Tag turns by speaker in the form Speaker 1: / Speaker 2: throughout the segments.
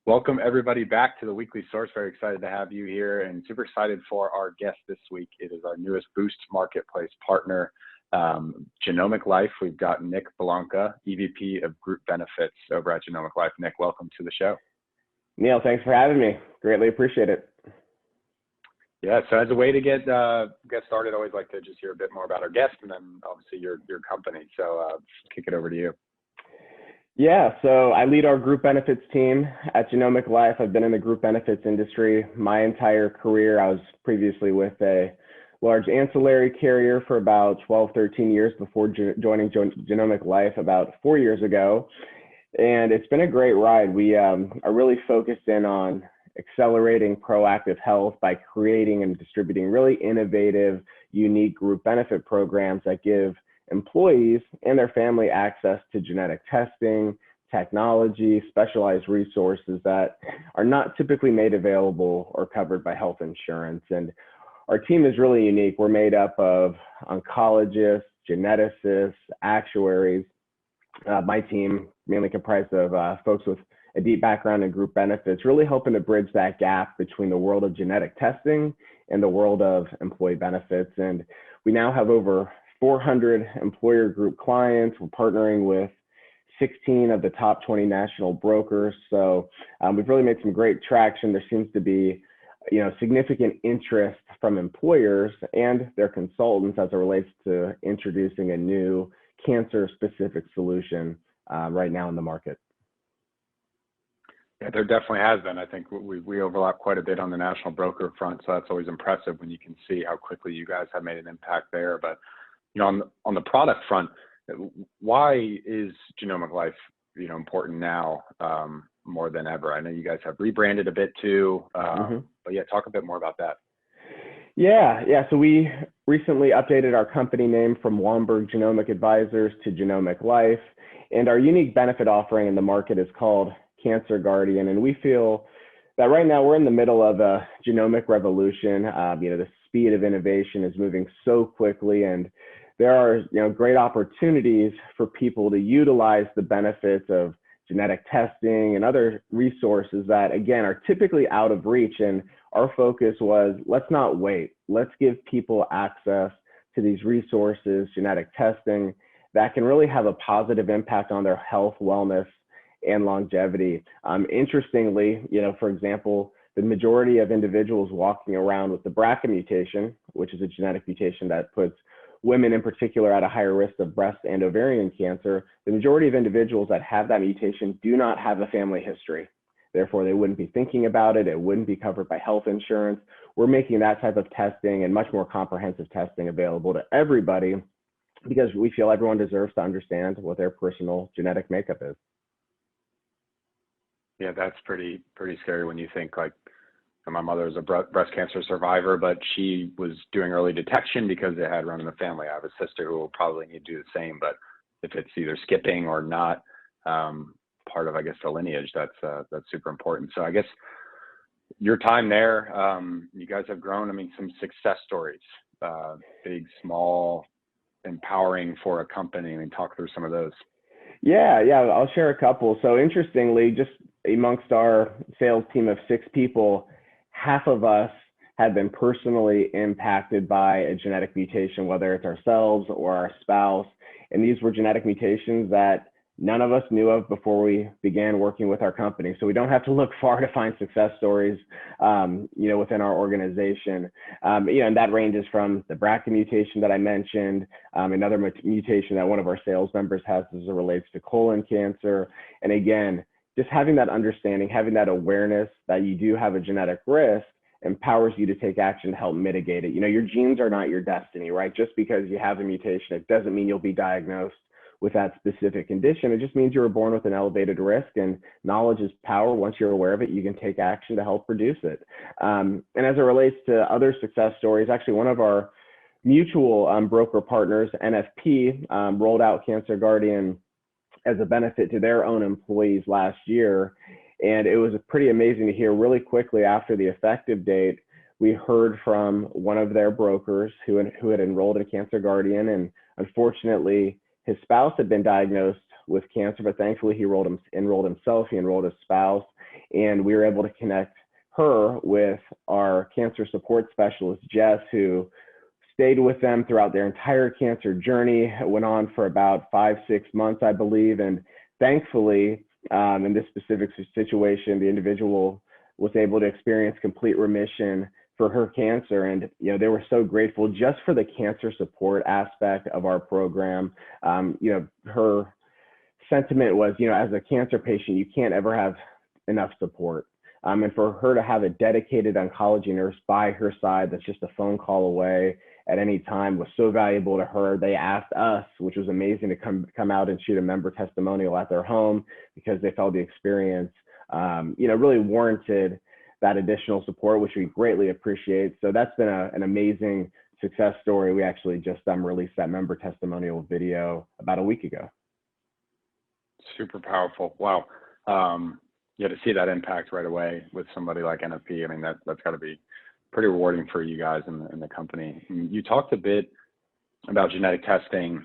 Speaker 1: Welcome everybody back to the Weekly Source. Very excited to have you here and super excited for our guest this week. It is our newest Boost Marketplace partner, Genomic Life. We've got Nick Bellanca, EVP of Group Benefits over at Genomic Life. Nick, welcome to the show.
Speaker 2: Neil, thanks for having me. Greatly appreciate it.
Speaker 1: Yeah, so as a way to get started, I always like to just hear a bit more about our guest and then obviously your company. So kick it over to you.
Speaker 2: Yeah, so I lead our group benefits team at Genomic Life. I've been in the group benefits industry my entire career. I was previously with a large ancillary carrier for about 12, 13 years before joining Genomic Life about 4 years ago. And it's been a great ride. We are really focused in on accelerating proactive health by creating and distributing really innovative, unique group benefit programs that give employees and their family access to genetic testing, technology, specialized resources that are not typically made available or covered by health insurance. And our team is really unique. We're made up of oncologists, geneticists, actuaries. My team mainly comprised of folks with a deep background in group benefits, really helping to bridge that gap between the world of genetic testing and the world of employee benefits. And we now have over 400 employer group clients. We're partnering with 16 of the top 20 national brokers. So we've really made some great traction. There seems to be, significant interest from employers and their consultants as it relates to introducing a new cancer-specific solution right now in the market.
Speaker 1: Yeah, there definitely has been. I think we overlap quite a bit on the national broker front, so that's always impressive when you can see how quickly you guys have made an impact there. But on the product front, why is Genomic Life, important now more than ever? I know you guys have rebranded a bit too, but yeah, talk a bit more about that.
Speaker 2: Yeah. So we recently updated our company name from Womberg Genomic Advisors to Genomic Life, and our unique benefit offering in the market is called Cancer Guardian. And we feel that right now we're in the middle of a genomic revolution. The speed of innovation is moving so quickly, and there are great opportunities for people to utilize the benefits of genetic testing and other resources that, again, are typically out of reach. And our focus was, let's not wait. Let's give people access to these resources, genetic testing, that can really have a positive impact on their health, wellness, and longevity. Interestingly, for example, the majority of individuals walking around with the BRCA mutation, which is a genetic mutation that puts women in particular at a higher risk of breast and ovarian cancer, the majority of individuals that have that mutation do not have a family history. Therefore, they wouldn't be thinking about it. It wouldn't be covered by health insurance. We're making that type of testing and much more comprehensive testing available to everybody because we feel everyone deserves to understand what their personal genetic makeup is.
Speaker 1: Yeah, that's pretty scary when you think like my mother is a breast cancer survivor, but she was doing early detection because it had run in the family. I have a sister who will probably need to do the same, but if it's either skipping or not part of, I guess, the lineage, that's super important. So I guess your time there, you guys have grown. I mean, some success stories, big, small, empowering for a company. I mean, talk through some of those.
Speaker 2: Yeah, I'll share a couple. So interestingly, just amongst our sales team of 6 people, half of us have been personally impacted by a genetic mutation, whether it's ourselves or our spouse. And these were genetic mutations that none of us knew of before we began working with our company. So we don't have to look far to find success stories, within our organization. And that ranges from the BRCA mutation that I mentioned, another mutation that one of our sales members has as it relates to colon cancer. And again, just having that understanding, having that awareness that you do have a genetic risk empowers you to take action to help mitigate it. Your genes are not your destiny, right? Just because you have a mutation, it doesn't mean you'll be diagnosed with that specific condition. It just means you were born with an elevated risk, and knowledge is power. Once you're aware of it, you can take action to help reduce it. And as it relates to other success stories, actually one of our mutual broker partners, NFP, rolled out Cancer Guardian as a benefit to their own employees last year. And it was pretty amazing to hear really quickly after the effective date, we heard from one of their brokers who had enrolled in Cancer Guardian, and unfortunately, his spouse had been diagnosed with cancer, but thankfully he enrolled himself, he enrolled his spouse, and we were able to connect her with our cancer support specialist, Jess, who stayed with them throughout their entire cancer journey. It went on for about 5-6 months, I believe. And thankfully, in this specific situation, the individual was able to experience complete remission for her cancer. And, they were so grateful just for the cancer support aspect of our program. Her sentiment was, as a cancer patient, you can't ever have enough support. And for her to have a dedicated oncology nurse by her side that's just a phone call away at any time was so valuable to her. They asked us, which was amazing, to come out and shoot a member testimonial at their home because they felt the experience, really warranted that additional support, which we greatly appreciate. So that's been an amazing success story. We actually just released that member testimonial video about a week ago.
Speaker 1: Super powerful. Wow. To see that impact right away with somebody like NFP, I mean, that's got to be pretty rewarding for you guys in the company. You talked a bit about genetic testing.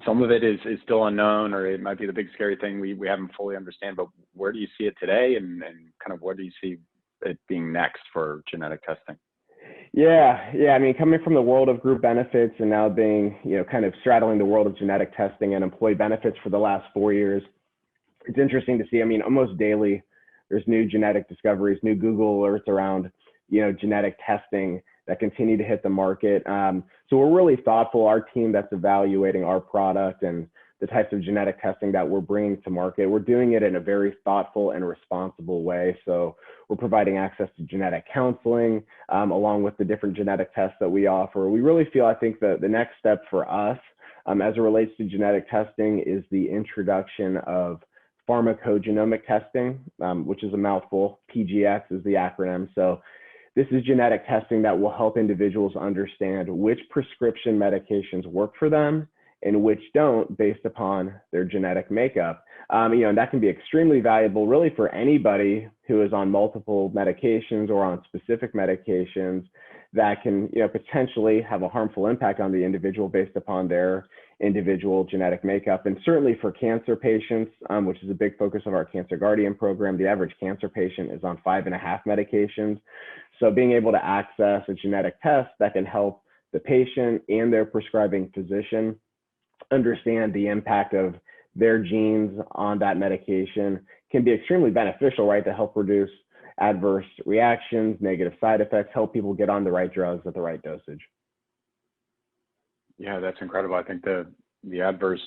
Speaker 1: Some of it is still unknown, or it might be the big scary thing we haven't fully understand, but where do you see it today, and kind of what do you see it being next for genetic testing?
Speaker 2: Yeah. I mean, coming from the world of group benefits and now being, kind of straddling the world of genetic testing and employee benefits for the last 4 years, it's interesting to see. I mean, almost daily, there's new genetic discoveries, new Google alerts around, genetic testing that continue to hit the market. So we're really thoughtful. Our team that's evaluating our product and the types of genetic testing that we're bringing to market, we're doing it in a very thoughtful and responsible way. So we're providing access to genetic counseling, along with the different genetic tests that we offer. We really feel, I think, the next step for us, as it relates to genetic testing, is the introduction of pharmacogenomic testing, which is a mouthful. PGX is the acronym. So this is genetic testing that will help individuals understand which prescription medications work for them and which don't based upon their genetic makeup. And that can be extremely valuable really for anybody who is on multiple medications or on specific medications that can, potentially have a harmful impact on the individual based upon their individual genetic makeup. And certainly for cancer patients, which is a big focus of our Cancer Guardian program, the average cancer patient is on 5.5 medications. So being able to access a genetic test that can help the patient and their prescribing physician understand the impact of their genes on that medication can be extremely beneficial, right, to help reduce adverse reactions, negative side effects, help people get on the right drugs at the right dosage.
Speaker 1: Yeah, that's incredible. I think the adverse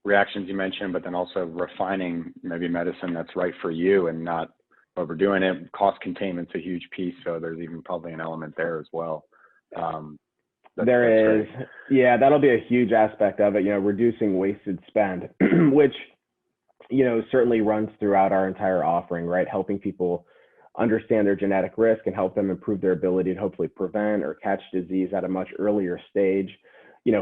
Speaker 1: reactions you mentioned, but then also refining maybe medicine that's right for you and not overdoing it. Cost containment's a huge piece, so there's even probably an element there as well.
Speaker 2: There is. Yeah, that'll be a huge aspect of it, reducing wasted spend, which, certainly runs throughout our entire offering, right? Helping people understand their genetic risk and help them improve their ability to hopefully prevent or catch disease at a much earlier stage.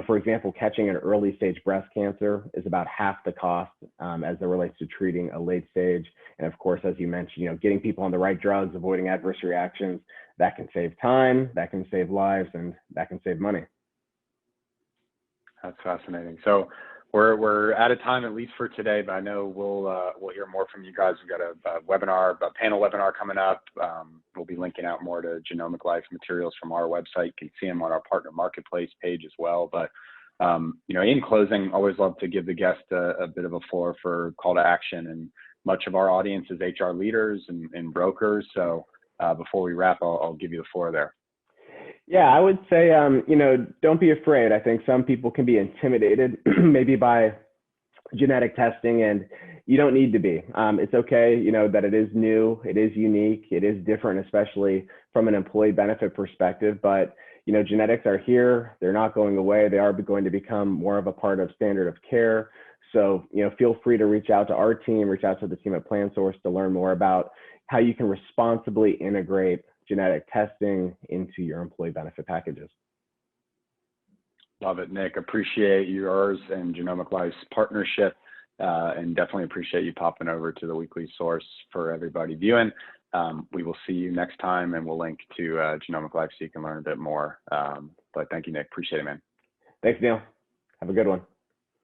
Speaker 2: For example, catching an early stage breast cancer is about half the cost as it relates to treating a late stage. And of course, as you mentioned, getting people on the right drugs, avoiding adverse reactions, that can save time, that can save lives, and that can save money.
Speaker 1: That's fascinating. So we're out of time, at least for today, but I know we'll hear more from you guys. We've got a webinar, a panel webinar coming up. We'll be linking out more to Genomic Life materials from our website. You can see them on our partner marketplace page as well. But in closing, always love to give the guest a bit of a floor for call to action. And much of our audience is HR leaders and brokers. So before we wrap, I'll give you the floor there.
Speaker 2: Yeah, I would say, don't be afraid. I think some people can be intimidated maybe by genetic testing, and you don't need to be. It's okay, that it is new, it is unique, it is different, especially from an employee benefit perspective. But, genetics are here, they're not going away. They are going to become more of a part of standard of care. So, feel free to reach out to our team, reach out to the team at PlanSource to learn more about how you can responsibly integrate genetic testing into your employee benefit packages.
Speaker 1: Love it, Nick. Appreciate yours and Genomic Life's partnership, and definitely appreciate you popping over to the weekly source for everybody viewing. We will see you next time, and we'll link to Genomic Life so you can learn a bit more. But thank you, Nick. Appreciate it, man.
Speaker 2: Thanks, Neil. Have a good one.